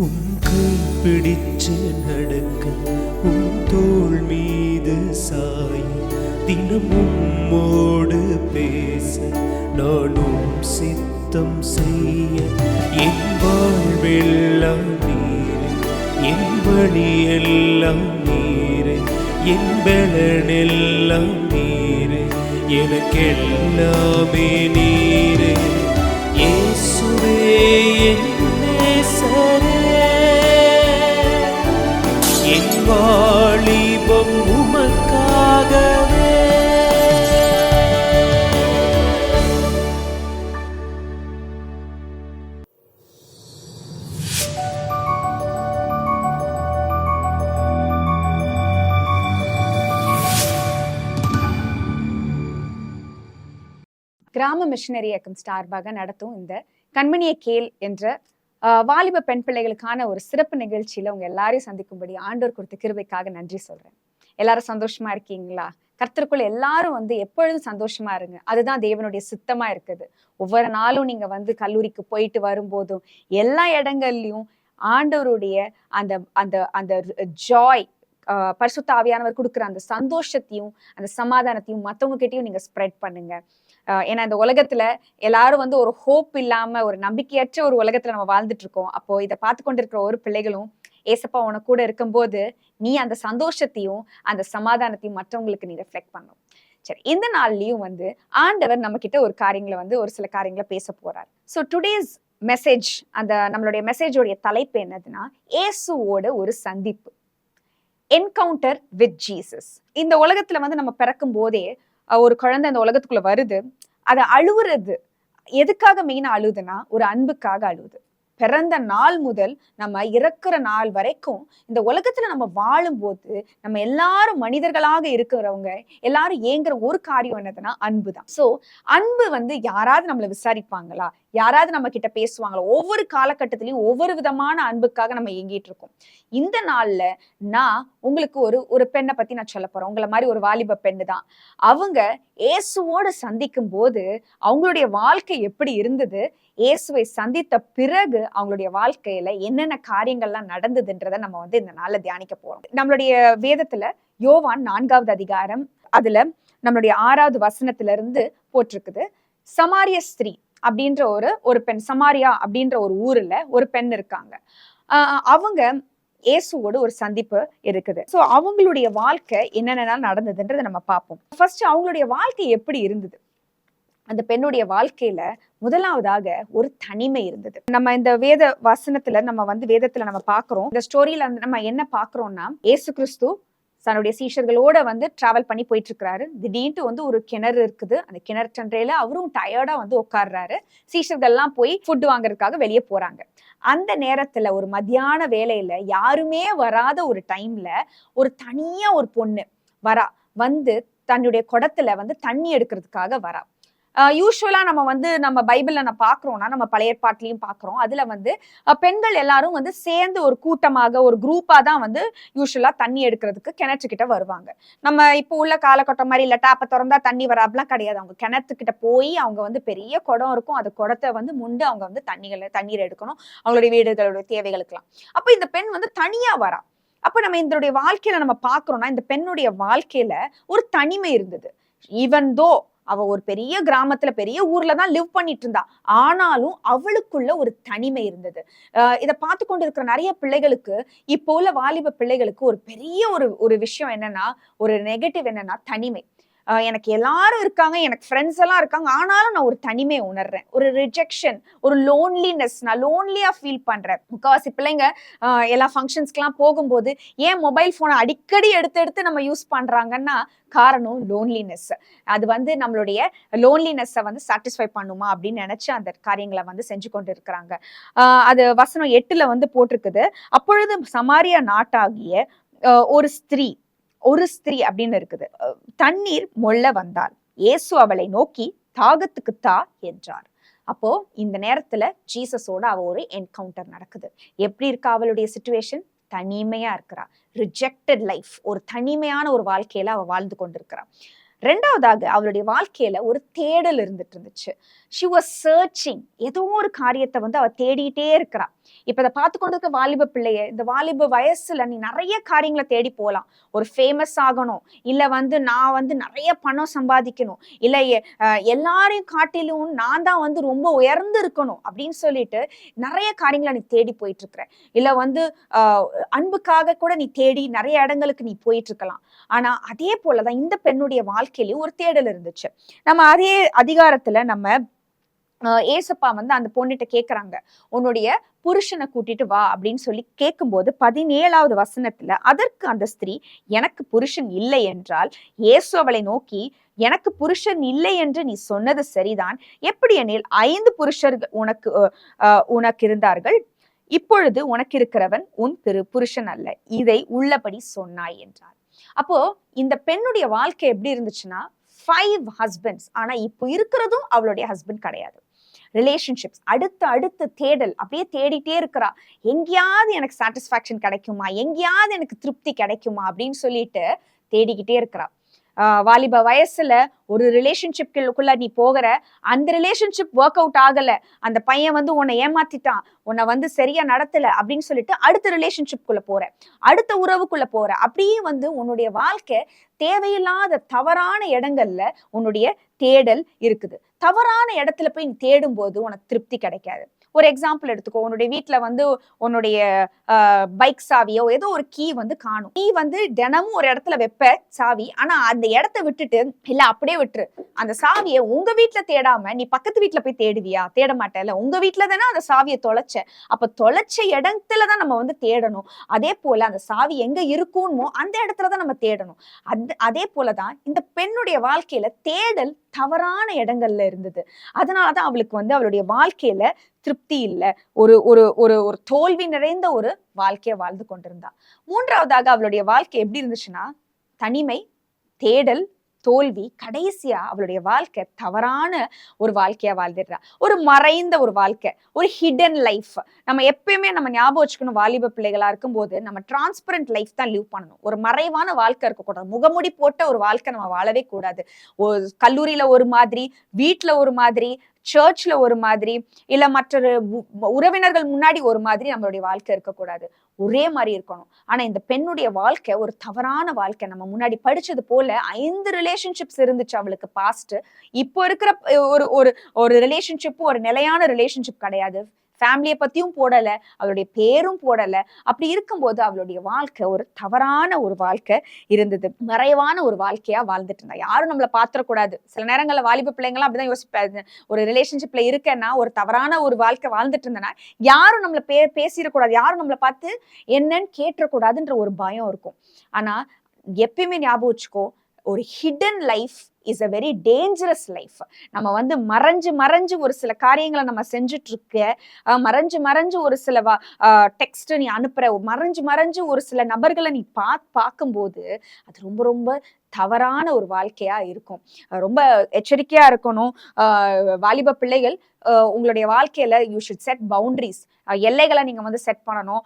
உம் கை பிடிச்சு நடக்க, உம் தோள் மீது சாய, தினம் உம்மோடு பேச, நானும் சித்தம் செய்ய. என் வாழ்வெல்லாம் நீரே, என் வழியெல்லாம் நீரே, என் பலனெல்லாம் நீரே, எனக்கெல்லாமே நீரே. இயேசுவே என் நேசரே, என் வாலிபம் உமக்காகவே. கிராம மிஷனரி இயக்கம் சார்பாக நடத்தும் இந்த கண்மணியை கேள் என்ற வாலிப பெண் பிள்ளைகளுக்கான ஒரு சிறப்பு நிகழ்ச்சியில உங்க எல்லாரையும் சந்திக்கும்படி ஆண்டவர் கொடுத்த கிருபைக்காக நன்றி சொல்றேன். எல்லாரும் சந்தோஷமா இருக்கீங்களா? கர்த்தருக்குள்ள எல்லாரும் எப்பொழுதும் சந்தோஷமா இருங்க. அதுதான் தேவனுடைய சித்தமா இருக்குது. ஒவ்வொரு நாளும் நீங்க கல்லூரிக்கு போயிட்டு வரும்போதும் எல்லா இடங்கள்லயும் ஆண்டவருடைய அந்த அந்த அந்த ஜாய், பரிசுத்த ஆவியானவர் கொடுக்குற அந்த சந்தோஷத்தையும் அந்த சமாதானத்தையும் மற்றவங்க கிட்டையும் நீங்க ஸ்ப்ரெட் பண்ணுங்க. ஏன்னா இந்த உலகத்துல எல்லாரும் ஒரு ஹோப் இல்லாம ஒரு நம்பிக்கையற்ற ஒரு உலகத்துல நம்ம வாழ்ந்துட்டு இருக்கோம். அப்போ இதை பார்த்து கொண்டிருக்கிற ஒரு பிள்ளைகளும் ஏசப்பா உனக்கு கூட இருக்கும்போது நீ அந்த சந்தோஷத்தையும் அந்த சமாதானத்தையும் மற்றவங்களுக்கு நீ ரெஃப்ளெக்ட் பண்ணும். சரி, இந்த நாள்லயும் ஆண்டவர் நம்ம கிட்ட ஒரு காரியங்களை ஒரு சில காரியங்களை பேச போறார். ஸோ டுடேஸ் மெசேஜ், அந்த நம்மளுடைய மெசேஜோடைய தலைப்பு என்னதுன்னா, இயேசுவோட ஒரு சந்திப்பு, என்கவுண்டர் வித் ஜீசஸ். இந்த உலகத்துல நம்ம பிறக்கும் போதே ஒரு குழந்தை இந்த உலகத்துக்குள்ள வருது. அதை அழுவுறது எதுக்காக மெயினா அழுதுன்னா, ஒரு அன்புக்காக அழுவுது. பிறந்த நாள் முதல் நம்ம இறக்குற நாள் வரைக்கும் இந்த உலகத்துல நம்ம வாழும்போது நம்ம எல்லாரும் மனிதர்களாக இருக்கிறவங்க எல்லாரும் ஏங்குற ஒரு காரியம் என்னதுன்னா அன்புதான். சோ அன்பு யாராவது நம்மளை விசாரிப்பாங்களா? யாராவது நம்ம கிட்ட பேசுவாங்களா? ஒவ்வொரு காலகட்டத்திலையும் ஒவ்வொரு விதமான அன்புக்காக நம்ம ஏங்கிட்டு இருக்கோம். இந்த நாள்ல நான் உங்களுக்கு ஒரு பெண்ணை பத்தி நான் சொல்ல போறேன். உங்களை மாதிரி ஒரு வாலிப பெண்ணு தான். அவங்க இயேசுவோட சந்திக்கும் போது அவங்களுடைய வாழ்க்கை எப்படி இருந்தது, இயேசுவை சந்தித்த பிறகு அவங்களுடைய வாழ்க்கையில என்னென்ன காரியங்கள்லாம் நடந்ததுன்றதை நம்ம இந்த நாள்ல தியானிக்க போறோம். நம்மளுடைய வேதத்துல யோவான் 4வது அதிகாரம், அதுல நம்மளுடைய 6வது வசனத்துல இருந்து போட்டிருக்குது. சமாரிய ஸ்திரீ அப்படின்ற ஒரு பெண், சமாரியா அப்படின்ற ஒரு ஊர்ல ஒரு பெண் இருக்காங்க. அவங்க இயேசுவோட ஒரு சந்திப்பு இருக்குது. சோ அவங்களுடைய வாழ்க்கை என்னென்ன நடந்ததுன்றதை நம்ம பார்ப்போம். ஃபர்ஸ்ட் அவங்களுடைய வாழ்க்கை எப்படி இருந்தது. அந்த பெண்ணுடைய வாழ்க்கையில முதலாவதாக ஒரு தனிமை இருந்தது. நம்ம இந்த வேத வசனத்துல நம்ம வேதத்துல நம்ம பாக்குறோம். இந்த ஸ்டோரியில நம்ம என்ன பாக்குறோம்னா, இயேசு கிறிஸ்து தன்னுடைய சீஷர்களோட டிராவல் பண்ணி போயிட்டு இருக்கிறாரு. திடீர்னு ஒரு கிணறு இருக்குது. அந்த கிணற்றண்டையில அவரும் டயர்டா உட்கார்றாரு. சீஷர்கள் எல்லாம் போய் ஃபுட் வாங்குறதுக்காக வெளியே போறாங்க. அந்த நேரத்துல ஒரு மத்தியான வேலையில யாருமே வராத ஒரு டைம்ல ஒரு தனியா ஒரு பொண்ணு வரா. தன்னுடைய குடத்துல தண்ணி எடுக்கிறதுக்காக வரா. யூஸ்வலா நம்ம பைபிள்ல நம்ம பாக்குறோம்னா, நம்ம பழைய ஏற்பாட்டிலையும் பாக்குறோம். அதுல பெண்கள் எல்லாரும் சேர்ந்து ஒரு கூட்டமாக ஒரு குரூப்பா தான் யூஸ்வலா தண்ணி எடுக்கிறதுக்கு கிணற்றுக்கிட்ட வருவாங்க. நம்ம இப்போ உள்ள காலகட்டம் மாதிரி இல்ல டேப்பை திறந்தா தண்ணி வராப்லாம் கிடையாது. அவங்க கிணத்துக்கிட்ட போய் அவங்க பெரிய குடம் இருக்கும். அது குடத்தை முண்டு அவங்க தண்ணீர் எடுக்கணும் அவங்களுடைய வீடுகளுடைய தேவைகளுக்கெல்லாம். அப்ப இந்த பெண் தனியா வரா. அப்ப நம்ம இதனுடைய வாழ்க்கையில நம்ம பாக்குறோம்னா, இந்த பெண்ணுடைய வாழ்க்கையில ஒரு தனிமை இருந்தது. ஈவன் தோ அவ ஒரு பெரிய கிராமத்துல பெரிய ஊர்ல தான் லிவ் பண்ணிட்டு இருந்தா, ஆனாலும் அவளுக்குள்ள ஒரு தனிமை இருந்தது. இதை பார்த்து கொண்டு இருக்கிற நிறைய பிள்ளைகளுக்கு, இப்போ உள்ள வாலிப பிள்ளைகளுக்கு ஒரு பெரிய ஒரு விஷயம் என்னன்னா, ஒரு நெகட்டிவ் என்னன்னா தனிமை. எனக்கு எல்லாரும் இருக்காங்க, எனக்கு ஃப்ரெண்ட்ஸ் எல்லாம் இருக்காங்க, ஆனாலும் நான் ஒரு தனிமையை உணர்றேன். ஒரு ரிஜெக்ஷன், ஒரு லோன்லினஸ், நான் லோன்லியா ஃபீல் பண்றேன். முக்கால்வாசி பிள்ளைங்க எல்லா ஃபங்க்ஷன்ஸ்க்கெல்லாம் போகும்போது ஏன் மொபைல் போனை அடிக்கடி எடுத்து நம்ம யூஸ் பண்றாங்கன்னா காரணம் லோன்லினஸ். அது நம்மளுடைய லோன்லினஸை சாட்டிஸ்ஃபை பண்ணுமா அப்படின்னு நினைச்சு அந்த காரியங்களை செஞ்சு கொண்டு இருக்கிறாங்க. அது வசனம் 8ல போட்டிருக்குது. அப்பொழுது சமாரியா நாட்டாகிய ஒரு ஸ்திரீ அப்படின்னு இருக்குது. தண்ணீர் மொள்ள வந்தாள். இயேசு அவளை நோக்கி தாகத்துக்கு தா என்றார். அப்போ இந்த நேரத்துல ஜீசஸோட ஒரு என்கவுண்டர் நடக்குது. எப்படி இருக்கா அவளுடைய சிச்சுவேஷன்? தனிமையா இருக்கிறா. ரிஜெக்டட் லைஃப், ஒரு தனிமையான ஒரு வாழ்க்கையில அவ வாழ்ந்து கொண்டிருக்கிறா. ரெண்டாவதாக அவளுடைய வாழ்க்கையில ஒரு தேடல் இருந்துட்டு இருந்துச்சு. She was searching. ஏதோ ஒரு காரியத்தை வந்து அவ தேடிட்டே இருக்கிறா. இப்ப இதை பார்த்து கொண்டு இருக்க வாலிப பிள்ளைய, இந்த வாலிப வயசுல நீ நிறைய காரியங்களை தேடி போகலாம். ஒரு ஃபேமஸ் ஆகணும், இல்ல வந்து நான் வந்து நிறைய பணம் சம்பாதிக்கணும், இல்ல எல்லாரையும் காட்டிலும் நான் தான் வந்து ரொம்ப உயர்ந்து இருக்கணும் அப்படின்னு சொல்லிட்டு நிறைய காரியங்களை நீ தேடி போயிட்டு இருக்கிற. இல்ல வந்து அன்புக்காக கூட நீ தேடி நிறைய இடங்களுக்கு நீ போயிட்டு இருக்கலாம். ஆனா அதே போலதான் இந்த பெண்ணுடைய வாழ்க்கையிலயும் ஒரு தேடல் இருந்துச்சு. நம்ம அதே அதிகாரத்துல நம்ம ஏசப்பா வந்து அந்த பொண்ணுகிட்ட கேக்குறாங்க, உன்னுடைய புருஷனை கூட்டிட்டு வா அப்படின்னு சொல்லி கேட்கும்போது 17வது வசனத்துல, அதற்கு அந்த ஸ்திரீ, எனக்கு புருஷன் இல்லை என்றால். இயேசு அவளை நோக்கி, எனக்கு புருஷன் இல்லை என்று நீ சொன்னது சரிதான். எப்படி எனில் 5 புருஷர்கள் உனக்கு இருந்தார்கள், இப்பொழுது உனக்கு இருக்கிறவன் உன் புருஷன் அல்ல, இதை உள்ளபடி சொன்னாய் என்றார். அப்போ இந்த பெண்ணுடைய வாழ்க்கை எப்படி இருந்துச்சுன்னா 5 ஹஸ்பண்ட்ஸ். ஆனா இப்போ இருக்கிறதும் அவளுடைய ஹஸ்பண்ட் கிடையாது. ரிலேஷன்ஷிப்ஸ் அடுத்த தேடல், அப்படியே தேடிட்டே இருக்கிறா. எங்கேயாவது எனக்கு சாட்டிஸ்பாக்சன் கிடைக்குமா, எங்கேயாவது எனக்கு திருப்தி கிடைக்குமா அப்படின்னு சொல்லிட்டு தேடிக்கிட்டே இருக்கிறா. வாலிப வயசுல ஒரு ரிலேஷன்ஷிப்குள்ள நீ போகிற, அந்த ரிலேஷன்ஷிப் ஒர்க் அவுட் ஆகல, அந்த பையன் வந்து உன்னை ஏமாத்திட்டான், உன்னை வந்து சரியா நடத்தல அப்படின்னு சொல்லிட்டு அடுத்த ரிலேஷன்ஷிப்குள்ள போற, அடுத்த உறவுக்குள்ள போற. அப்படியே வந்து உன்னுடைய வாழ்க்கை தேவையில்லாத தவறான இடங்கள்ல உன்னுடைய தேடல் இருக்குது. தவறான இடத்துல போய் நீ தேடும் போது உனக்கு திருப்தி கிடைக்காது. ஒரு எக்ஸாம்பிள் எடுத்துக்கோ, உன்னுடைய வீட்டுல வந்து உன்னுடைய பைக் சாவியோ ஏதோ ஒரு கீ வந்து காணும். நீ வந்து தினமும் ஒரு இடத்துல வைப்ப சாவி, ஆனா அந்த இடத்த விட்டுட்டு இல்ல அப்படியே விட்டுரு, அந்த சாவியை உங்க வீட்டுல தேடாம நீ பக்கத்து வீட்டுல போய் தேடுவியா? தேட மாட்டேல. உங்க வீட்டுல தானே அந்த சாவியை தொலைச்ச, அப்ப தொலைச்ச இடத்துலதான் நம்ம வந்து தேடணும். அதே போல அந்த சாவி எங்க இருக்குமோ அந்த இடத்துலதான் நம்ம தேடணும். அதே போலதான் இந்த பெண்ணுடைய வாழ்க்கையில தேடல் தவறான இடங்கள்ல இருந்தது. அதனாலதான் அவளுக்கு வந்து அவளுடைய வாழ்க்கையில திருப்தி இல்லை, ஒரு ஒரு ஒரு ஒரு தோல்வி நிறைந்த ஒரு வாழ்க்கையை வாழ்ந்து கொண்டிருந்தா. மூன்றாவதாக அவளுடைய வாழ்க்கை எப்படி இருந்துச்சுன்னா தனிமை, தேடல், தோல்வி, கடைசியா அவளுடைய வாழ்க்கை தவறான ஒரு வாழ்க்கையா வாழ்ந்துடுறா. ஒரு மறைந்த ஒரு வாழ்க்கை, ஒரு ஹிடன் லைஃப். நம்ம எப்பயுமே நம்ம ஞாபகம் வச்சுக்கணும், வாலிப பிள்ளைகளா இருக்கும்போது நம்ம டிரான்ஸ்பரண்ட் லைஃப் தான் லீவ் பண்ணணும். ஒரு மறைவான வாழ்க்கை இருக்கக்கூடாது, முகமுடி போட்ட ஒரு வாழ்க்கை நம்ம வாழவே கூடாது. ஒரு கல்லூரியில ஒரு மாதிரி, வீட்டுல ஒரு மாதிரி, சர்ச்ல ஒரு மாதிரி, இல்ல மற்றொரு உறவினர்கள் முன்னாடி ஒரு மாதிரி நம்மளுடைய வாழ்க்கை இருக்கக்கூடாது. ஒரே மாதிரி இருக்கணும். ஆனா இந்த பெண்ணுடைய வாழ்க்கை ஒரு தவறான வாழ்க்கை. நம்ம முன்னாடி படிச்சது போல 5 ரிலேஷன்ஷிப்ஸ் இருந்துச்சு அவளுக்கு பாஸ்ட். இப்போ இருக்கிற ஒரு ரிலேஷன்ஷிப்பும் ஒரு நிலையான ரிலேஷன்ஷிப் கிடையாது. ஃபேமிலியை பத்தியும் போடல, அவளுடைய பேரும் போடல. அப்படி இருக்கும்போது அவளுடைய வாழ்க்கை ஒரு தவறான ஒரு வாழ்க்கை இருந்தது. மறைவான ஒரு வாழ்க்கையா வாழ்ந்துட்டு இருந்தா. யாரும் நம்மளை பாத்திரக்கூடாது. சில நேரங்கள்ல வாலிப பிள்ளைங்களாம் அப்படிதான் யோசிப்பாங்க, ஒரு ரிலேஷன்ஷிப்ல இருக்கேன்னா, ஒரு தவறான ஒரு வாழ்க்கை வாழ்ந்துட்டு இருந்தேன்னா யாரும் நம்மள பேசிடக்கூடாது, யாரும் நம்மளை பார்த்து என்னன்னு கேட்டக்கூடாதுன்ற ஒரு பயம் இருக்கும். ஆனா எப்பயுமே ஞாபகம் வச்சுக்கோ, ஒரு hidden life is a very dangerous life. நம்ம வந்து மறைஞ்சு ஒரு சில காரியங்களை நம்ம செஞ்சுட்டு இருக்க, மறைஞ்சு ஒரு சில டெக்ஸ்ட் நீ அனுப்புற, மறைஞ்சு ஒரு சில நபர்களை நீ பார்க்கும்போது அது ரொம்ப ரொம்ப தவறான ஒரு வாழ்க்கையா இருக்கும். ரொம்ப எச்சரிக்கையா இருக்கணும். வாலிப பிள்ளைகள், உங்களுடைய வாழ்க்கையில யூ ஷுட் செட் பவுண்டரிஸ். எல்லைகளை நீங்க வந்து செட் பண்ணணும்.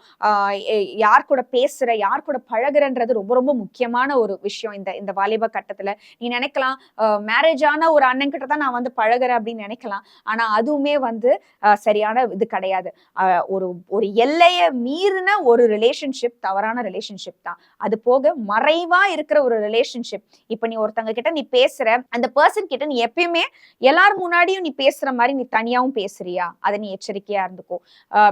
யார் கூட பேசுற, யார் கூட பழகுறன்றது ரொம்ப ரொம்ப முக்கியமான ஒரு விஷயம். இந்த வாலிப கட்டத்துல நீ நினைக்கலாம், மேரேஜ் ஆன ஒரு அண்ணன் கிட்ட தான் நான் வந்து பழகுறேன் அப்படின்னு நினைக்கலாம். ஆனா அதுவுமே வந்து சரியான இது கிடையாது. ஒரு எல்லையை மீறின ஒரு ரிலேஷன்ஷிப் தவறான ரிலேஷன்ஷிப் தான். அது போக மறைவா இருக்கிற ஒரு ரிலேஷன்ஷிப். இப்ப நீ ஒருத்தங்க கிட்ட நீ பேசுற, அந்த பர்சன் கிட்ட நீ எப்பயுமே எல்லாரும் முன்னாடியும் நீ பேசுற மாதிரி நீ தனியாவும் பேசுறியா? அதை நீ எச்சரிக்கையா இருந்துக்கோ.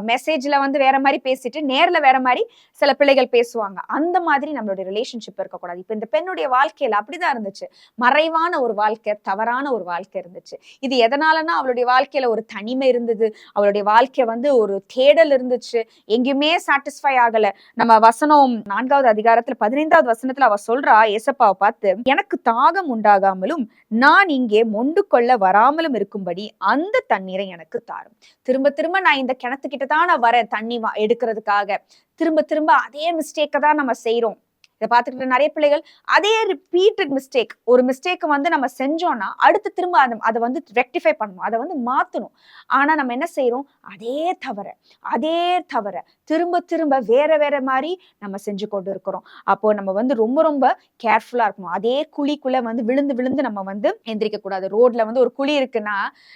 மெசேஜ்ல வந்து வேற மாதிரி பேசிட்டு நேர்ல வேற மாதிரி சில பிள்ளைகள் பேசுவாங்க. அந்த மாதிரி நம்மளுடைய ரிலேஷன்ஷிப் இருக்கக்கூடாது. இப்ப இந்த பெண்ணுடைய வாழ்க்கையில அப்படிதான் இருந்துச்சு. மறைவான ஒரு வாழ்க்கை, தவறான ஒரு வாழ்க்கை இருந்துச்சு. இது எதனாலன்னா அவளுடைய வாழ்க்கையில ஒரு தனிமை இருந்தது, அவளுடைய வாழ்க்கை வந்து ஒரு தேடல் இருந்துச்சு, எங்கேயுமே சாட்டிஸ்ஃபை ஆகல. நம்ம வசனம் 4வது அதிகாரத்துல 15வது வசனத்துல அவ சொல்றா, ஏசப்பாவை பார்த்து, எனக்கு தாகம் உண்டாகாமலும் நான் இங்கே மொண்டு கொள்ள வராமலும் இருக்கும்படி அந்த தண்ணீரை எனக்கு தாரும். திரும்ப திரும்ப நான் இந்த கிணத்துக்கிட்ட தான் நான் வரேன் தண்ணி எடுக்கிறதுக்காக. திரும்ப திரும்ப அதே மிஸ்டேக்கை தான் நம்ம செய்யறோம். இதை பார்த்துக்கிட்டு நிறைய பிள்ளைகள் அதே ரிப்பீட்டட் மிஸ்டேக், ஒரு மிஸ்டேக்கை வந்து நம்ம செஞ்சோம்னா அடுத்து திரும்ப அதை வந்து ரெக்டிஃபை பண்ணணும், அதை வந்து மாற்றணும். ஆனா நம்ம என்ன செய்யறோம், அதே தவிர திரும்ப திரும்ப வேற வேற மாதிரி நம்ம செஞ்சு கொண்டு இருக்கிறோம். அப்போ நம்ம வந்து ரொம்ப ரொம்ப கேர்ஃபுல்லா இருக்கணும். அதே குழிக்குள்ள வந்து விழுந்து விழுந்து நம்ம வந்து எந்திரிக்க கூடாது. ரோட்ல வந்து ஒரு குழி இருக்குன்னா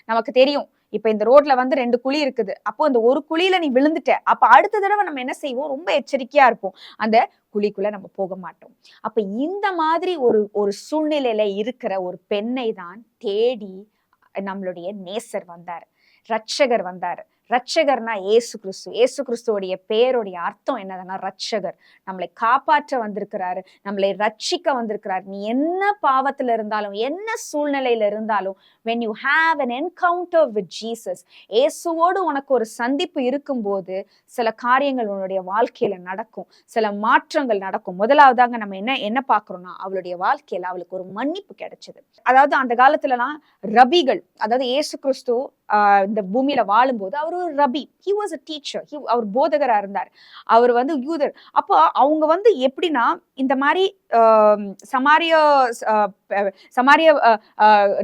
நமக்கு தெரியும், இப்ப இந்த ரோட்ல வந்து 2 குழி இருக்குது, அப்போ அந்த ஒரு குழியில நீ விழுந்துட்ட, அப்ப அடுத்த தடவை நம்ம என்ன செய்வோம், ரொம்ப எச்சரிக்கையா இருப்போம், அந்த குழிக்குள்ள நம்ம போக மாட்டோம். அப்ப இந்த மாதிரி ஒரு சூழ்நிலையில இருக்கிற ஒரு பெண்ணை தான் தேடி நம்மளுடைய நேசர் வந்தார், ரட்சகர் வந்தார். ரட்சகர்னா ஏசு கிறிஸ்து. ஏசு கிறிஸ்துவோடைய பேருடைய அர்த்தம் என்னதுன்னா ரட்சகர். நம்மளை காப்பாற்ற வந்திருக்கிறாரு, நம்மளை ரட்சிக்க வந்திருக்கிறாரு. நீ என்ன பாவத்துல இருந்தாலும், என்ன சூழ்நிலையில இருந்தாலும், when you have an encounter with Jesus, ஏசுவோடு உனக்கு ஒரு சந்திப்பு இருக்கும்போது சில காரியங்கள் உன்னுடைய வாழ்க்கையில நடக்கும், சில மாற்றங்கள் நடக்கும். முதலாவதாக நம்ம என்ன பார்க்கிறோம்னா, அவளுடைய வாழ்க்கையில அவளுக்கு ஒரு மன்னிப்பு கிடைச்சது. அதாவது அந்த காலத்துலலாம் ரபிகள், அதாவது ஏசு கிறிஸ்து இந்த பூமியில வாழும்போது அவர் ஒரு ரபி, he was a teacher, அவர் போதகரா இருந்தார், அவர் வந்து யூதர். அப்போ அவங்க வந்து எப்படின்னா இந்த மாதிரி சமாரிய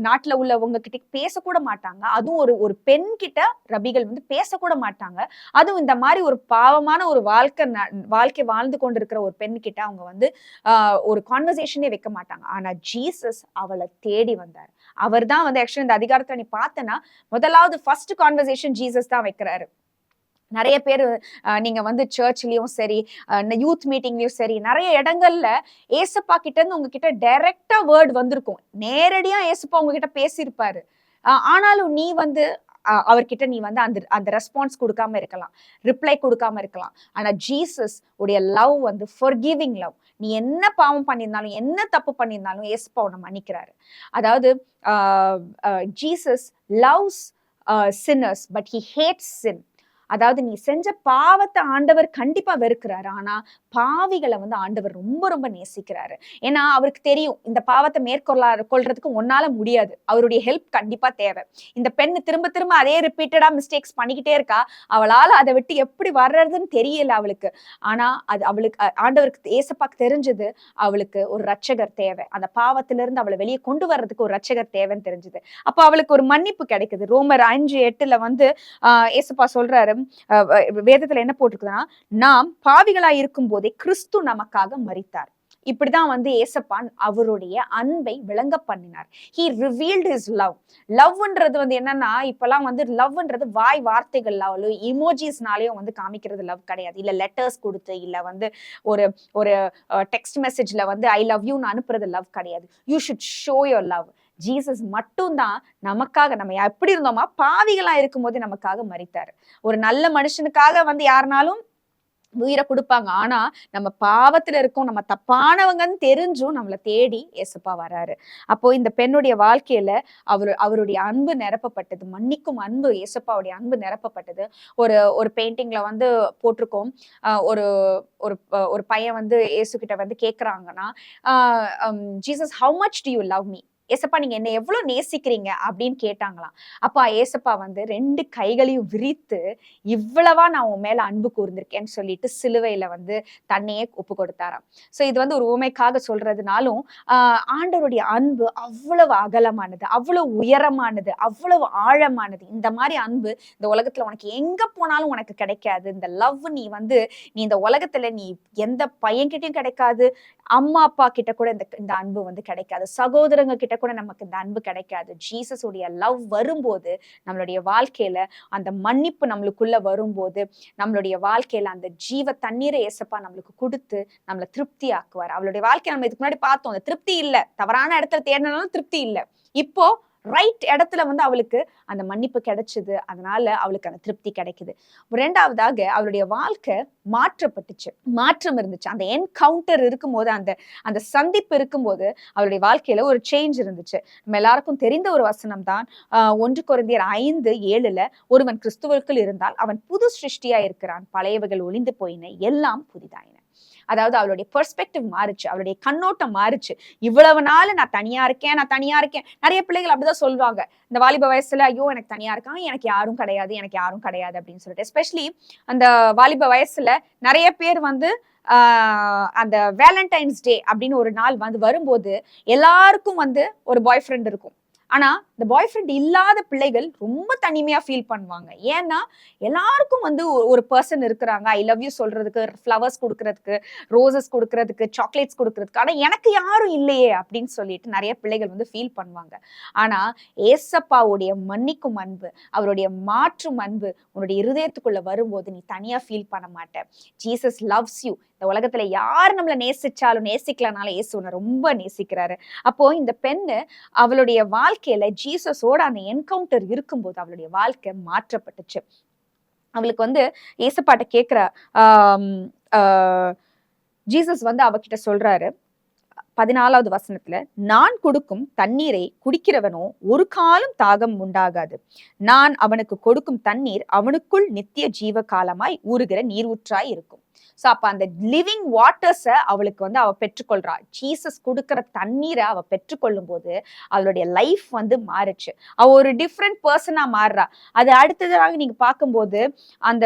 நாட்டுல உள்ளவங்க கிட்ட பேசக்கூட மாட்டாங்க. அதுவும் ஒரு பெண் கிட்ட ரபிகள் வந்து பேசக்கூட மாட்டாங்க. அதுவும் இந்த மாதிரி ஒரு பாவமான ஒரு வாழ்க்கை வாழ்ந்து கொண்டிருக்கிற ஒரு பெண் கிட்ட அவங்க வந்து ஒரு கான்வர்சேஷனே வைக்க மாட்டாங்க. ஆனா ஜீசஸ் அவளை தேடி வந்தார். அவர் தான் வந்து ஆக்சுவலி இந்த அதிகாரத்தை நீ பார்த்தனா முதலாவது ஃபர்ஸ்ட் கான்வர்சேஷன் ஜீசஸ் தான் வைக்கிறாரு. நிறைய பேர் நீங்க வந்து சர்ச்லயும் சரி, யூத் மீட்டிங்லயும் சரி, நிறைய இடங்கள்ல ஏசப்பா கிட்ட இருந்து உங்ககிட்ட டைரக்டா வேர்ட் வந்திருக்கும், நேரடியா ஏசப்பா உங்ககிட்ட பேசியிருப்பாரு. ஆனாலும் நீ வந்து அவர்கிட்ட நீ வந்து அந்த ரெஸ்பான்ஸ் கொடுக்காம இருக்கலாம், ரிப்ளை கொடுக்காம இருக்கலாம். ஆனா ஜீசஸ் உடைய லவ் வந்து forgiving லவ். நீ என்ன பாவம் பண்ணியிருந்தாலும், என்ன தப்பு பண்ணியிருந்தாலும் ஏசப்பா உன்னை மன்னிக்கிறாரு. அதாவது Jesus loves sinners but he hates sin. அதாவது நீ செஞ்ச பாவத்தை ஆண்டவர் கண்டிப்பா வெறுக்கிறாரு, ஆனா பாவிகளை வந்து ஆண்டவர் ரொம்ப ரொம்ப நேசிக்கிறாரு. ஏன்னா அவருக்கு தெரியும் இந்த பாவத்தை மேற்கொள்றதுக்கு ஒன்னால முடியாது, அவருடைய ஹெல்ப் கண்டிப்பா தேவை. இந்த பெண்ணு திரும்ப திரும்ப அதே ரிப்பீட்டடா மிஸ்டேக்ஸ் பண்ணிக்கிட்டே இருக்கா, அவளால அதை விட்டு எப்படி வர்றதுன்னு தெரியல அவளுக்கு. ஆனா அது அவளுக்கு ஆண்டவருக்கு ஏசப்பாக்கு தெரிஞ்சது, அவளுக்கு ஒரு ரட்சகர் தேவை, அந்த பாவத்திலிருந்து அவளை வெளியே கொண்டு வர்றதுக்கு ஒரு ரட்சகர் தேவைன்னு தெரிஞ்சது. அப்ப அவளுக்கு ஒரு மன்னிப்பு கிடைக்குது. ரோமர் 5:8 வந்து ஏசப்பா சொல்றாரு, வேதத்துல என்ன போட்டிருக்குதுன்னா, நாம் பாவிகளா இருக்கும் போதே கிறிஸ்து நமக்காக மரித்தார். இப்படிதான் வந்து ஏசப்பான் அவருடைய அன்பை விளங்க பண்ணினார். He revealed his love. லவ்ன்றது வந்து என்னன்னா, இப்பெல்லாம் வந்து லவ்ன்றது வாய் வார்த்தைகள்ல இமோஜிஸ்னாலேயும் வந்து காமிக்கிறது லவ் கிடையாது. இல்ல லெட்டர்ஸ் கொடுத்து, இல்ல வந்து ஒரு ஒரு டெக்ஸ்ட் மெசேஜ்ல வந்து ஐ லவ் யூன்னு அனுப்புறது லவ் கிடையாது. You should show your love. Jesus மட்டும்தான் நமக்காக, நம்ம எப்படி இருந்தோமா பாவிகளா இருக்கும் போது நமக்காக மரித்தாரு. ஒரு நல்ல மனுஷனுக்காக வந்து யாருனாலும் உயிரை கொடுப்பாங்க, ஆனா நம்ம பாவத்துல இருக்கோம், நம்ம தப்பானவங்கன்னு தெரிஞ்சும் நம்மளை தேடி ஏசப்பா வராரு. அப்போ இந்த பெண்ணுடைய வாழ்க்கையில அவருடைய அன்பு நிரப்பப்பட்டது, மன்னிக்கும் அன்பு, ஏசப்பாவுடைய அன்பு நிரப்பப்பட்டது. ஒரு பெயிண்டிங்ல வந்து போட்டிருக்கோம், ஒரு ஒரு பையன் வந்து ஏசு கிட்ட வந்து கேக்குறாங்கன்னா, Jesus how much do you love me, ஏசப்பா நீங்க என்ன எவ்வளவு நேசிக்கிறீங்க அப்படின்னு கேட்டாங்களாம். அப்பா ஏசப்பா வந்து 2 கைகளையும் விரித்து, இவ்வளவா நான் உன் மேல அன்பு கூர்ந்திருக்கேன்னு சொல்லிட்டு சிலுவையில வந்து தன்னையே ஒப்பு கொடுத்தாராம். சோ இது வந்து ஒரு உவமைக்காக சொல்றதுனாலும் ஆண்டவருடைய அன்பு அவ்வளவு அகலமானது, அவ்வளவு உயரமானது, அவ்வளவு ஆழமானது. இந்த மாதிரி அன்பு இந்த உலகத்துல உனக்கு எங்க போனாலும் உனக்கு கிடைக்காது. இந்த லவ் நீ இந்த உலகத்துல நீ எந்த பையன்கிட்டயும் கிடைக்காது, அம்மா அப்பா கிட்ட கூட இந்த அன்பு வந்து கிடைக்காது, சகோதரங்க கிட்ட கூட நமக்கு இந்த அன்பு கிடைக்காது. ஜீசஸ் உடைய லவ் வரும்போது, நம்மளுடைய வாழ்க்கையில அந்த மன்னிப்பு நம்மளுக்குள்ள வரும்போது, நம்மளுடைய வாழ்க்கையில அந்த ஜீவ தண்ணீரை ஏசப்பா நம்மளுக்கு கொடுத்து நம்மளை திருப்தி ஆக்குவார். அவளுடைய வாழ்க்கை நம்ம இதுக்கு முன்னாடி பார்த்தோம், அந்த திருப்தி இல்ல, தவறான இடத்துல தேடினாலும் திருப்தி இல்ல. இப்போ ரைட் இடத்துல வந்து அவளுக்கு அந்த மன்னிப்பு கிடைச்சது, அதனால அவளுக்கு அந்த திருப்தி கிடைக்குது. 2வதாக அவளுடைய வாழ்க்கை மாற்றப்பட்டுச்சு, மாற்றம் இருந்துச்சு. அந்த என்கவுண்டர் இருக்கும்போது, அந்த சந்திப்பு இருக்கும்போது அவளுடைய வாழ்க்கையில ஒரு சேஞ்ச் இருந்துச்சு. நம்ம எல்லாருக்கும் தெரிந்த ஒரு வசனம் தான் 1 கொரிந்தியர் 5:7 ஒருவன் கிறிஸ்துவுக்குள் இருந்தால் அவன் புது சிருஷ்டியா இருக்கிறான், பழையவைகள் ஒளிந்து போயின, எல்லாம் புதிதாயின. அதாவது அவளுடைய பெர்ஸ்பெக்டிவ் மாறுச்சு, அவளுடைய கண்ணோட்டம் மாறுச்சு. இவ்வளவு நாள் நான் தனியா இருக்கேன். நிறைய பிள்ளைகள் அப்படிதான் சொல்லுவாங்க இந்த வாலிப வயசுல, ஐயோ எனக்கு தனியா இருக்காங்க, எனக்கு யாரும் கிடையாது அப்படின்னு சொல்லிட்டு. எஸ்பெஷலி அந்த வாலிப வயசுல நிறைய பேர் வந்து அந்த வேலண்டைன்ஸ் டே அப்படின்னு ஒரு நாள் வந்து வரும்போது எல்லாருக்கும் வந்து ஒரு பாய் ஃப்ரெண்ட் இருக்கும். ஆனா இந்த பாய் ஃப்ரெண்ட் இல்லாத பிள்ளைகள் ரொம்ப தனிமையா ஃபீல் பண்ணுவாங்க. ஏன்னா எல்லாருக்கும் வந்து ஒரு பர்சன் இருக்கிறாங்க ஐ லவ் யூ சொல்றதுக்கு, ஃப்ளவர்ஸ் கொடுக்கறதுக்கு, ரோசஸ் கொடுக்கறதுக்கு, சாக்லேட்ஸ் கொடுக்கறதுக்கு. ஆனா எனக்கு யாரும் இல்லையே அப்படின்னு சொல்லிட்டு நிறைய பிள்ளைகள் வந்து ஃபீல் பண்ணுவாங்க. ஆனா ஏசப்பாவுடைய மன்னிக்கும் அன்பு, அவருடைய மாற்றும் அன்பு உன்னுடைய இருதயத்துக்குள்ள வரும்போது நீ தனியா ஃபீல் பண்ண மாட்ட. Jesus loves you. இந்த உலகத்துல யார் நம்மளை நேசிச்சாலும் நேசிக்கலனாலும் இயேசு உன்னை ரொம்ப நேசிக்கிறாரு. அப்போ இந்த பெண்ணு அவளுடைய வாழ்க்கையில ஜீசஸோட அந்த என்கவுண்டர் இருக்கும்போது அவளுடைய வாழ்க்கை மாற்றப்பட்டுச்சு. அவளுக்கு வந்து ஏசப்பாட்ட கேட்கிற ஜீசஸ் வந்து அவகிட்ட சொல்றாரு 14வது வசனத்துல, நான் கொடுக்கும் தண்ணீரை குடிக்கிறவனோ ஒரு காலம் தாகம் உண்டாகாது. நான் அவனுக்கு கொடுக்கும் தண்ணீர் அவனுக்குள் நித்திய ஜீவ காலமாய் ஊறுகிற நீரூற்றாய் இருக்கும். சோ அப்ப அந்த லிவிங் வாட்டர்ஸ அவளுக்கு வந்து அவ பெற்றுக்கொள்றா. ஜீசஸ் கொடுக்கிற தண்ணீரை அவ பெற்றுக்கொள்ளும் போது அவளுடைய லைஃப் வந்து மாறுச்சு. அவ ஒரு டிஃப்ரெண்ட் பர்சனா மாறுறா. அது அடுத்ததாக நீங்க பார்க்கும்போது அந்த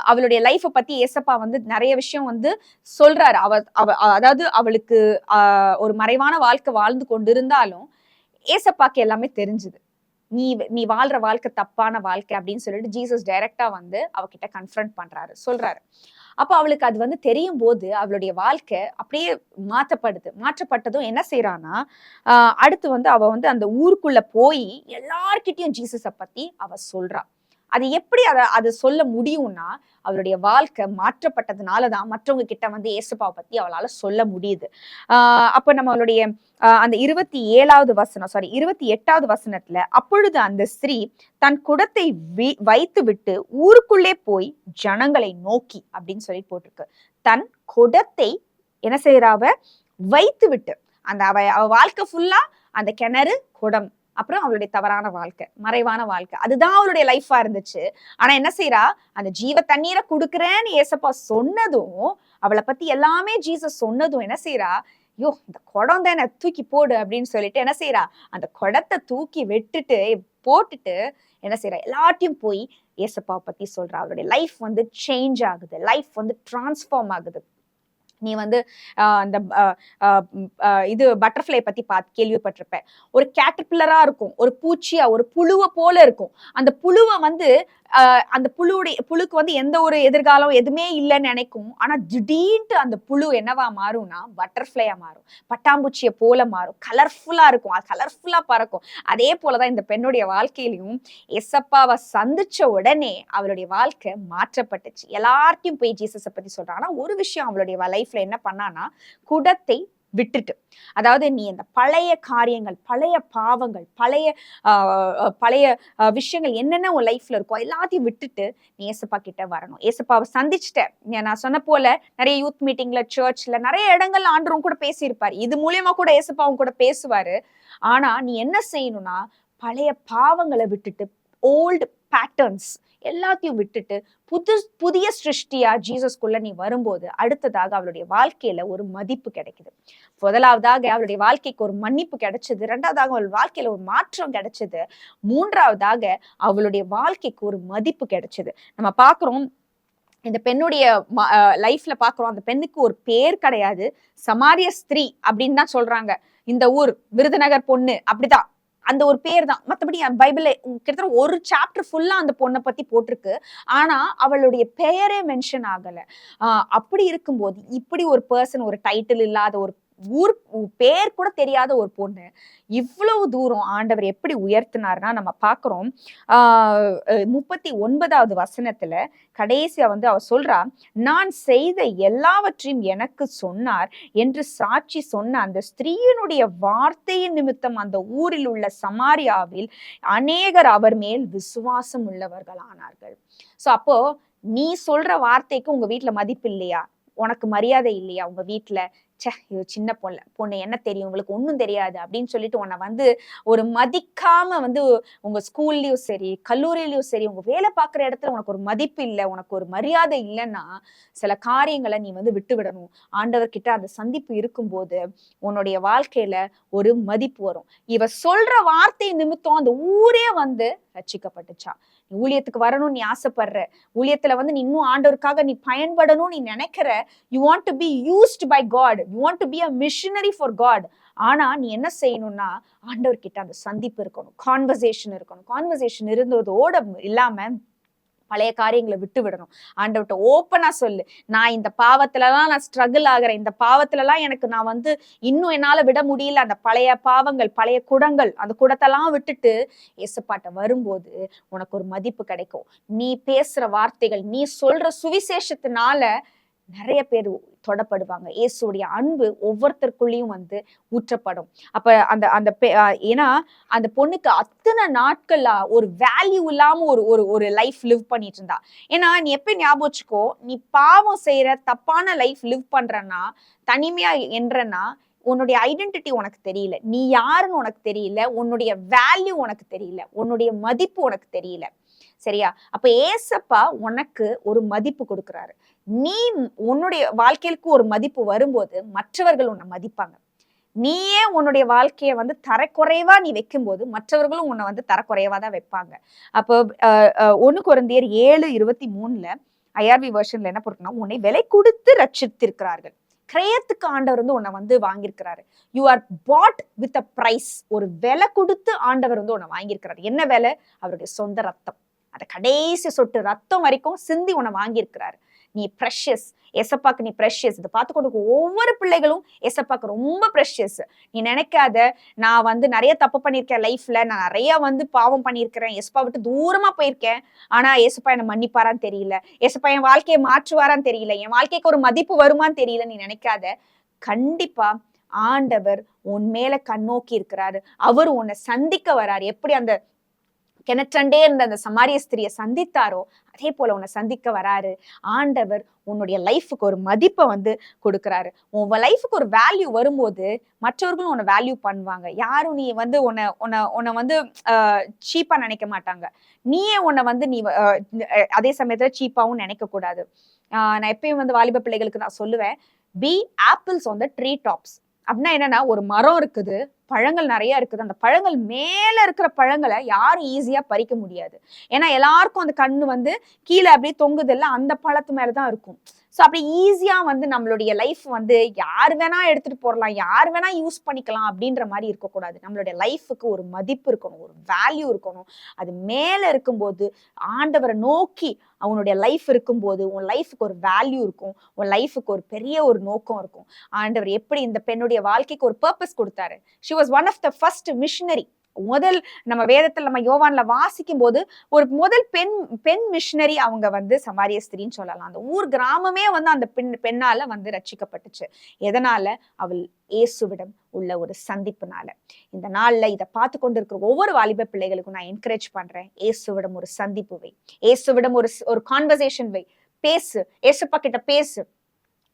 அவளுடைய லைஃப்பை பத்தி ஏசப்பா வந்து நிறைய விஷயம் வந்து சொல்றாரு. அதாவது அவளுக்கு ஒரு மறைவான வாழ்க்கை வாழ்ந்து கொண்டிருந்தாலும் ஏசப்பாக்கு எல்லாமே தெரிஞ்சுது. நீ வாழ்ற வாழ்க்கை தப்பான வாழ்க்கை அப்படின்னு சொல்லிட்டு ஜீசஸ் டைரக்டா வந்து அவகிட்ட கன்ஃபரண்ட் பண்றாரு, சொல்றாரு. அப்ப அவளுக்கு அது வந்து தெரியும் போது அவளுடைய வாழ்க்கை அப்படியே மாற்றப்பட்டதும் என்ன செய்யறான்னா, அடுத்து வந்து அவ வந்து அந்த ஊருக்குள்ள போய் எல்லார்கிட்டயும் ஜீசஸை பத்தி அவ சொல்றா. அது எப்படி அதை சொல்ல முடியும்னா அவளுடைய வாழ்க்கை மாற்றப்பட்டதுனாலதான் மற்றவங்க கிட்ட வந்து ஏசப்பாவை பத்தி அவளால சொல்ல முடியுது. அப்ப நம்மளுடைய அந்த 28வது வசனத்துல, அப்பொழுது அந்த ஸ்திரீ தன் குடத்தை வைத்து விட்டு ஊருக்குள்ளே போய் ஜனங்களை நோக்கி அப்படின்னு சொல்லி போட்டிருக்கு. தன் குடத்தை என்ன செய்யறாவ வைத்து விட்டு, அந்த அவ வாழ்க்கை ஃபுல்லா அந்த கிணறு, குடம், அப்புறம் அவளுடைய தவறான வாழ்க்கை, மறைவான வாழ்க்கை, அதுதான் அவளுடைய லைஃபா இருந்துச்சு. ஆனா என்ன செய்யறா, அந்த ஜீவ தண்ணீரை கொடுக்குறேன்னு ஏசப்பா சொன்னதும், அவளை பத்தி எல்லாமே ஜீசஸ் சொன்னதும் என்ன செய்யறா, ஐயோ இந்த குடம் தானே தூக்கி போடு அப்படின்னு சொல்லிட்டு என்ன செய்யறா, அந்த குடத்தை தூக்கி விட்டுட்டு போட்டுட்டு என்ன செய்யறா, எல்லாத்தையும் போய் ஏசப்பாவை பத்தி சொல்றா. அவளுடைய லைஃப் வந்து சேஞ்ச் ஆகுது, லைஃப் வந்து டிரான்ஸ்ஃபார்ம் ஆகுது. நீ வந்து அந்த இது பட்டர்ஃப்ளை பத்தி கேள்விப்பட்டிருப்ப. ஒரு கேட்டர்பில்லரா இருக்கும், ஒரு பூச்சியா, ஒரு புழுவை போல இருக்கும். அந்த புழுவை வந்து அந்த புழுக்கு வந்து எந்த ஒரு எதிர்காலம் எதுவுமே இல்லைன்னு நினைக்கும். ஆனா திடீர்னு அந்த புழு என்னவா மாறும்னா பட்டர்ஃப்ளையா மாறும், பட்டாம்பூச்சியை போல மாறும், கலர்ஃபுல்லா இருக்கும், அது கலர்ஃபுல்லா பறக்கும். அதே போலதான் இந்த பெண்ணுடைய வாழ்க்கையிலையும் எசப்பாவை சந்திச்ச உடனே அவளுடைய வாழ்க்கை மாற்றப்பட்டுச்சு. எல்லார்ட்டையும் போய் ஜீசஸை பத்தி சொல்றான். ஆனா ஒரு விஷயம் அவளுடைய லைஃப்ல என்ன பண்ணானா, குடத்தை விட்டுட்டு, அதாவது நீ அந்த பழைய காரியங்கள், பழைய பாவங்கள், பழைய விஷயங்கள் என்னென்ன உன் லைஃப்ல இருக்கோ எல்லாத்தையும் விட்டுட்டு நீ ஏசப்பா கிட்ட வரணும். ஏசப்பாவை சந்திச்சுட்ட. நான் சொன்ன போல நிறைய யூத் மீட்டிங்ல, சர்ச்ல, நிறைய இடங்கள்ல ஆண்டவரும் கூட பேசியிருப்பாரு. இது மூலியமா கூட ஏசப்பாவும் கூட பேசுவாரு. ஆனா நீ என்ன செய்யணும்னா, பழைய பாவங்களை விட்டுட்டு, ஓல்டு பேட்டர்ன்ஸ் எல்லாத்தையும் விட்டுட்டு புதிய சிருஷ்டியா ஜீசஸ்குள்ள நீ வரும்போது அடுத்ததாக அவளுடைய வாழ்க்கையில ஒரு மதிப்பு கிடைக்குது. முதலாவதாக அவளுடைய வாழ்க்கைக்கு ஒரு மன்னிப்பு கிடைச்சது. இரண்டாவதாக அவள் வாழ்க்கையில ஒரு மாற்றம் கிடைச்சது. மூன்றாவதாக அவளுடைய வாழ்க்கைக்கு ஒரு மதிப்பு கிடைச்சது. நம்ம பாக்குறோம், இந்த பெண்ணுடைய லைஃப்ல பாக்குறோம், அந்த பெண்ணுக்கு ஒரு பேர் கிடையாது. சமாரிய ஸ்திரீ அப்படின்னு தான் சொல்றாங்க. இந்த ஊர் விருதுநகர் பொண்ணு அப்படிதான், அந்த ஒரு பேர் தான். மற்றபடி பைபிள்ல கிட்டத்தட்ட ஒரு சாப்டர் ஃபுல்லா அந்த பொண்ணை பத்தி போட்டிருக்கு. ஆனா அவளுடைய பெயரே மென்ஷன் ஆகல. அப்படி இருக்கும்போது இப்படி ஒரு பர்சன், ஒரு டைட்டில் இல்லாத, ஒரு ஊர் பேர் கூட தெரியாத ஒரு பொண்ணு இவ்வளவு தூரம் ஆண்டவர் எப்படி உயர்த்தினார்னா நம்ம பாக்குறோம். 39வது வசனத்துல கடைசியா வந்து அவ சொல்றா, நான் செய்த எல்லாவற்றையும் எனக்கு சொன்னார் என்று சாட்சி சொன்ன அந்த ஸ்திரீயினுடைய வார்த்தையின் நிமித்தம் அந்த ஊரில் உள்ள சமாரியாவில் அநேகர் அவர் மேல் விசுவாசம் உள்ளவர்களானார்கள். சோ அப்போ நீ சொல்ற வார்த்தைக்கு உங்க வீட்டுல மதிப்பு இல்லையா, உனக்கு மரியாதை இல்லையா, உங்க வீட்டுல சின்ன பொண்ணு என்ன தெரியும், உங்களுக்கு ஒன்றும் தெரியாது அப்படின்னு சொல்லிட்டு உன்னை வந்து ஒரு மதிக்காம வந்து உங்க ஸ்கூல்லயும் சரி, கல்லூரியிலயும் சரி, உங்க வேலை பார்க்குற இடத்துல உனக்கு ஒரு மதிப்பு இல்லை, உனக்கு ஒரு மரியாதை இல்லைன்னா சில காரியங்களை நீ வந்து விட்டு விடணும். ஆண்டவர்கிட்ட அந்த சந்திப்பு இருக்கும்போது உன்னுடைய வாழ்க்கையில ஒரு மதிப்பு வரும். இவ சொல்ற வார்த்தை நிமித்தம் அந்த ஊரே வந்து ரட்சிக்கப்பட்டுச்சா. ஊழியத்துக்கு வரணும்னு நீ ஆசைப்படுற, ஊழியத்துல வந்து நீ இன்னும் ஆண்டவருக்காக நீ பயன்படணும்னு நீ நினைக்கிற, you want to be used by God, you want to be a missionary for God. ஆனா நீ என்ன செய்யணும்னா ஆண்டவர்கிட்ட அந்த சந்திப்பு இருக்கணும், கான்வர்சேஷன் இருக்கணும். கான்வர்சேஷன் இருந்ததோட இல்லாம பழைய காரியங்களை விட்டு விடணும். ஆண்டவர்கிட்ட ஓப்பனா சொல்லு, நான் இந்த பாவத்துலலாம் நான் ஸ்ட்ரகிள் ஆகிறேன், இந்த பாவத்துலலாம் எனக்கு நான் வந்து இன்னும் என்னால விட முடியல. அந்த பழைய பாவங்கள், பழைய குடங்கள், அந்த குடத்தெல்லாம் விட்டுட்டு இயேசுப்பாட்ட வரும்போது உனக்கு ஒரு மதிப்பு கிடைக்கும். நீ பேசுற வார்த்தைகள், நீ சொல்ற சுவிசேஷத்தினால நிறைய பேர் தொடப்படுவாங்க. இயேசுடைய அன்பு ஒவ்வொருத்தருக்குள்ளேயும் வந்து ஊற்றப்படும். அப்ப அந்த அந்த ஏன்னா அந்த பொண்ணுக்கு அத்தனை நாட்களா ஒரு வேல்யூ இல்லாம ஒரு லைஃப் லிவ் பண்ணிட்டு இருந்தா. ஏன்னா நீ எப்ப ஞாபகம் வச்சுக்கோ, நீ பாவம் செய்யற தப்பான லைஃப் லிவ் பண்றன்னா, தனிமையா என்றன்னா, உன்னுடைய ஐடென்டிட்டி உனக்கு தெரியல, நீ யாருன்னு உனக்கு தெரியல, உன்னுடைய வேல்யூ உனக்கு தெரியல, உன்னுடைய மதிப்பு உனக்கு தெரியல. சரியா? அப்ப ஏசப்பா உனக்கு ஒரு மதிப்பு கொடுக்கிறாரு. நீ உன்னுடைய வாழ்க்கைக்கு ஒரு மதிப்பு வரும்போது மற்றவர்கள் உன்னை மதிப்பாங்க. நீயே உன்னுடைய வாழ்க்கைய வந்து தரக்குறைவா நீ வைக்கும்போது மற்றவர்களும் உன்னை வந்து தரக்குறைவா தான் வைப்பாங்க. அப்போ 1 கொரிந்தியர் 7:23 ஐஆர்வி வெர்ஷன்ல என்ன போட்டிருக்குன்னா, உன்னை விலை கொடுத்து ரட்சித்திருக்கிறார்கள். கிரயத்துக்கு ஆண்டவர் வந்து உன்னை வந்து வாங்கியிருக்கிறாரு. You are bought with a price. ஒரு விலை கொடுத்து ஆண்டவர் வந்து உன்னை வாங்கியிருக்கிறாரு. என்ன விலை? அவருடைய சொந்த ரத்தம். அந்த கடைசி சொட்டு ரத்தம் வரைக்கும் சிந்தி உன்னை வாங்கியிருக்கிறாரு. நீ ப்ரெஷியஸ், எசப்பாக்கு நீ ப்ரெஷியஸ். இதை பார்த்து கொண்டு ஒவ்வொரு பிள்ளைகளும் எசப்பாக்கு ரொம்ப ப்ரெஷியஸ். நீ நினைக்காத, நான் வந்து நிறைய தப்பு பண்ணியிருக்கேன் லைஃப்ல, நான் நிறைய வந்து பாவம் பண்ணியிருக்கிறேன், எசப்பா விட்டு தூரமா போயிருக்கேன், ஆனா ஏசப்பா என்னை மன்னிப்பாரான்னு தெரியல, ஏசப்பா என் வாழ்க்கையை மாற்றுவாரான்னு தெரியல, என் வாழ்க்கைக்கு ஒரு மதிப்பு வருமான்னு தெரியல. நீ நினைக்காத, கண்டிப்பா ஆண்டவர் உன் மேல கண்ணோக்கி இருக்கிறாரு. அவர் உன்னை சந்திக்க வராரு. எப்படி அந்த கிணற்றண்டே இருந்த அந்த சமாரிய ஸ்திரியை சந்தித்தாரோ அதே போல உன்னை சந்திக்க வராரு. ஆண்டவர் உன்னுடைய லைஃபுக்கு ஒரு மதிப்பை வந்து கொடுக்குறாரு. உன் லைஃபுக்கு ஒரு வேல்யூ வரும்போது மற்றவர்களும் உன்னை வேல்யூ பண்ணுவாங்க. யாரும் நீ வந்து உன்னை வந்து சீப்பா நினைக்க மாட்டாங்க. நீயே உன்னை வந்து நீ அதே சமயத்துல சீப்பாவும் நினைக்க கூடாது. நான் எப்பயும் வந்து வாலிப பிள்ளைகளுக்கு நான் சொல்லுவேன், be apples on the tree tops. அப்படின்னா என்னன்னா, ஒரு மரம் இருக்குது, பழங்கள் நிறைய இருக்குது, அந்த பழங்கள் மேல இருக்கிற பழங்களை யாரும் ஈஸியா பறிக்க முடியாது. ஏன்னா எல்லாருக்கும் அந்த கண்ணு வந்து கீழே அப்படியே தொங்குது, இல்ல அந்த பழத்து மேலதான் இருக்கும். ஸோ அப்படி ஈஸியா வந்து நம்மளுடைய லைஃப் வந்து யார் வேணா எடுத்துட்டு போடலாம், யார் வேணா யூஸ் பண்ணிக்கலாம் அப்படின்ற மாதிரி இருக்கக்கூடாது. நம்மளுடைய லைஃபுக்கு ஒரு மதிப்பு இருக்கணும், ஒரு வேல்யூ இருக்கணும். அது மேல இருக்கும்போது, ஆண்டவரை நோக்கி அவனுடைய லைஃப் இருக்கும்போது உன் லைஃபுக்கு ஒரு வேல்யூ இருக்கும், உன் லைஃபுக்கு ஒரு பெரிய ஒரு நோக்கம் இருக்கும். ஆண்டவர் எப்படி இந்த பெண்ணுடைய வாழ்க்கைக்கு ஒரு பர்பஸ் கொடுத்தாரு. She was one of the first missionary. முதல் நம்ம வேதத்தில் நம்ம யோவான்ல வாசிக்கும் போது ஒரு முதல் பெண் மிஷனரி அவங்க வந்து சமாரிய ஸ்திரின்னு சொல்லலாம். அந்த ஊர் கிராமமே வந்து அந்த பெண்ணால வந்து ரட்சிக்கப்பட்டுச்சு. எதனால? அவள் இயேசுவிடம் உள்ள ஒரு சந்திப்புனால. இந்த நாள்ல இதை பார்த்து கொண்டு இருக்கிற ஒவ்வொரு வாலிப பிள்ளைகளுக்கும் நான் என்கரேஜ் பண்றேன், இயேசுவிடம் ஒரு சந்திப்பு வை, இயேசுவிடம் ஒரு கான்வர்சேஷன் வை, பேசு, இயேசுப்பா கிட்ட பேசு.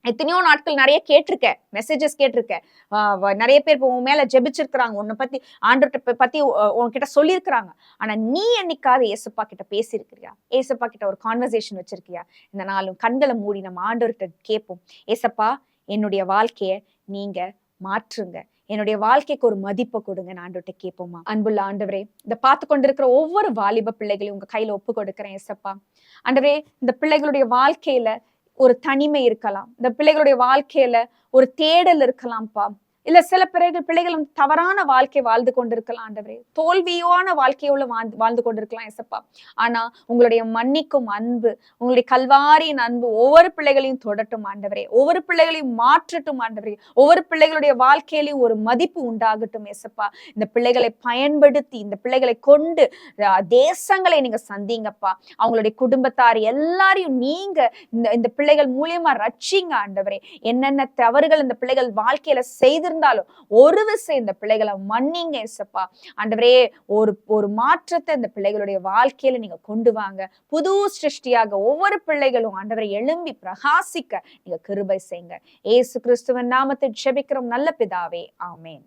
எத்தனையோ நாட்கள் நிறைய கேட்டிருக்கேன், மெசேஜஸ் கேட்டிருக்கேன், நிறைய பேர் உன் மேல ஜெபிச்சிருக்கிறாங்க, உன்னை பத்தி ஆண்டவர்கிட்ட பத்தி உன்கிட்ட சொல்லியிருக்கிறாங்க. ஆனா நீ என்னைக்காவது ஏசப்பா கிட்ட பேசியிருக்கிறியா? ஏசப்பா கிட்ட ஒரு கான்வர்சேஷன் வச்சிருக்கியா? இந்த நாளும் கண்களை மூடி நம்ம ஆண்டவர்கிட்ட கேட்போம், ஏசப்பா என்னுடைய வாழ்க்கைய நீங்க மாற்றுங்க, என்னுடைய வாழ்க்கைக்கு ஒரு மதிப்பை கொடுங்க, ஆண்டவர்கிட்ட கேட்போமா? அன்புள்ள ஆண்டவரே, இதை பார்த்து கொண்டிருக்கிற ஒவ்வொரு வாலிப பிள்ளைகளையும் உங்க கையில ஒப்பு கொடுக்கிறேன் ஏசப்பா. ஆண்டவரே, இந்த பிள்ளைகளுடைய வாழ்க்கையில ஒரு தனிமை இருக்கலாம், இந்த பிள்ளைகளுடைய வாழ்க்கையில ஒரு தேடல் இருக்கலாம்ப்பா. இல்ல சில பிள்ளைகள் வந்து தவறான வாழ்க்கை வாழ்ந்து கொண்டிருக்கலாம் ஆண்டவரே, தோல்வியான வாழ்க்கையோட வாழ்ந்து கொண்டிருக்கலாம் ஏசப்பா. ஆனா உங்களுடைய மன்னிக்கும் அன்பு, உங்களுடைய கல்வாரியின் அன்பு ஒவ்வொரு பிள்ளைகளையும் தொடட்டும் ஆண்டவரே, ஒவ்வொரு பிள்ளைகளையும் மாற்றட்டும் ஆண்டவரே, ஒவ்வொரு பிள்ளைகளுடைய வாழ்க்கையிலையும் ஒரு மதிப்பு உண்டாகட்டும் ஏசப்பா. இந்த பிள்ளைகளை பயன்படுத்தி, இந்த பிள்ளைகளை கொண்டு தேசங்களை நீங்க சந்திங்கப்பா. அவங்களுடைய குடும்பத்தார் எல்லாரையும் நீங்க இந்த பிள்ளைகள் மூலியமா ரட்சிங்க ஆண்டவரே. என்னென்ன தவறுகள் இந்த பிள்ளைகள் வாழ்க்கையில செய்து ஒரு விஷயம் இந்த பிள்ளைகளை மன்னிங்க ஏசப்பா. ஆண்டவரே, ஒரு மாற்றத்தை இந்த பிள்ளைகளுடைய வாழ்க்கையில நீங்க கொண்டு வாங்க. புது சிருஷ்டியாக ஒவ்வொரு பிள்ளைகளும் ஆண்டவரை எழும்பி பிரகாசிக்க நீங்க கிருபை செய்யுங்க. இயேசு கிறிஸ்துவின் நாமத்தில் ஜெபிக்கிறோம் நல்ல பிதாவே, ஆமென்.